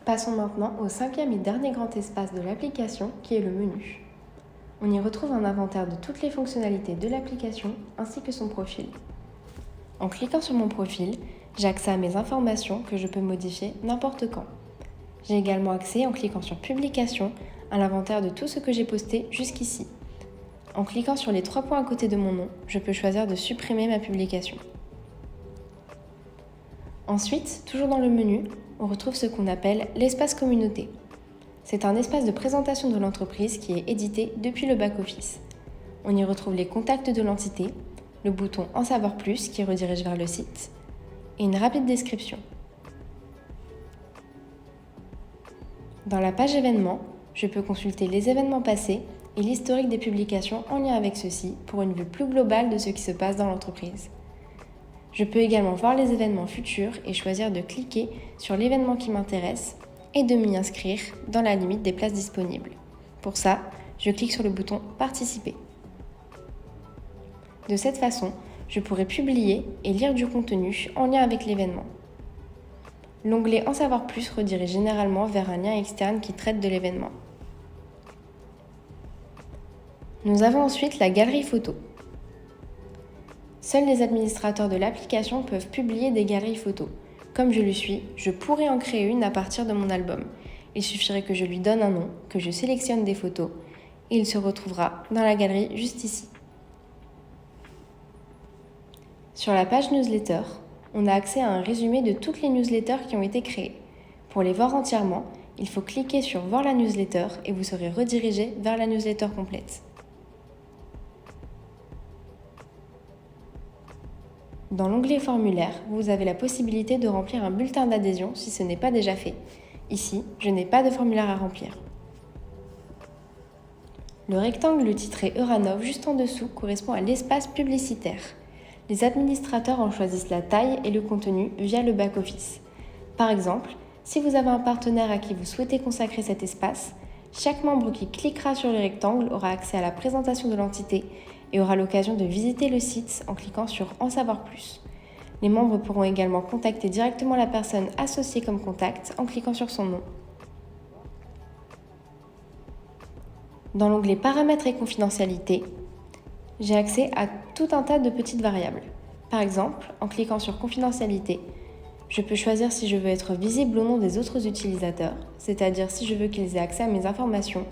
Passons maintenant au cinquième et dernier grand espace de l'application qui est le menu. On y retrouve un inventaire de toutes les fonctionnalités de l'application ainsi que son profil. En cliquant sur mon profil, j'ai accès à mes informations que je peux modifier n'importe quand. J'ai également accès en cliquant sur Publication à l'inventaire de tout ce que j'ai posté jusqu'ici. En cliquant sur les 3 points à côté de mon nom, je peux choisir de supprimer ma publication. Ensuite, toujours dans le menu, on retrouve ce qu'on appelle l'espace communauté. C'est un espace de présentation de l'entreprise qui est édité depuis le back-office. On y retrouve les contacts de l'entité, le bouton En savoir plus qui redirige vers le site, et une rapide description. Dans la page événements, je peux consulter les événements passés et l'historique des publications en lien avec ceux-ci pour une vue plus globale de ce qui se passe dans l'entreprise. Je peux également voir les événements futurs et choisir de cliquer sur l'événement qui m'intéresse et de m'y inscrire dans la limite des places disponibles. Pour ça, je clique sur le bouton Participer. De cette façon, je pourrai publier et lire du contenu en lien avec l'événement. L'onglet En savoir plus redirige généralement vers un lien externe qui traite de l'événement. Nous avons ensuite la galerie photo. Seuls les administrateurs de l'application peuvent publier des galeries photos. Comme je le suis, je pourrais en créer une à partir de mon album. Il suffirait que je lui donne un nom, que je sélectionne des photos, et il se retrouvera dans la galerie juste ici. Sur la page newsletter, on a accès à un résumé de toutes les newsletters qui ont été créées. Pour les voir entièrement, il faut cliquer sur Voir la newsletter et vous serez redirigé vers la newsletter complète. Dans l'onglet Formulaire, vous avez la possibilité de remplir un bulletin d'adhésion si ce n'est pas déjà fait. Ici, je n'ai pas de formulaire à remplir. Le rectangle titré Euranov juste en dessous correspond à l'espace publicitaire. Les administrateurs en choisissent la taille et le contenu via le back-office. Par exemple, si vous avez un partenaire à qui vous souhaitez consacrer cet espace, chaque membre qui cliquera sur le rectangle aura accès à la présentation de l'entité et aura l'occasion de visiter le site en cliquant sur En savoir plus. Les membres pourront également contacter directement la personne associée comme contact en cliquant sur son nom. Dans l'onglet Paramètres et confidentialité, j'ai accès à tout un tas de petites variables. Par exemple, en cliquant sur Confidentialité, je peux choisir si je veux être visible au nom des autres utilisateurs, c'est-à-dire si je veux qu'ils aient accès à mes informations,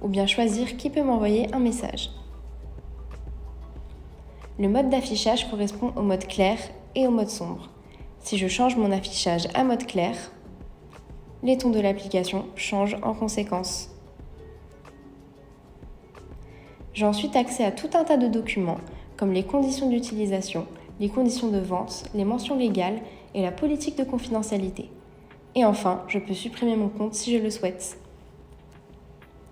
ou bien choisir qui peut m'envoyer un message. Le mode d'affichage correspond au mode clair et au mode sombre. Si je change mon affichage à mode clair, les tons de l'application changent en conséquence. J'ai ensuite accès à tout un tas de documents, comme les conditions d'utilisation, les conditions de vente, les mentions légales et la politique de confidentialité. Et enfin, je peux supprimer mon compte si je le souhaite.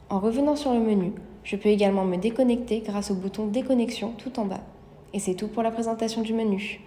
En revenant sur le menu, je peux également me déconnecter grâce au bouton Déconnexion tout en bas. Et c'est tout pour la présentation du menu.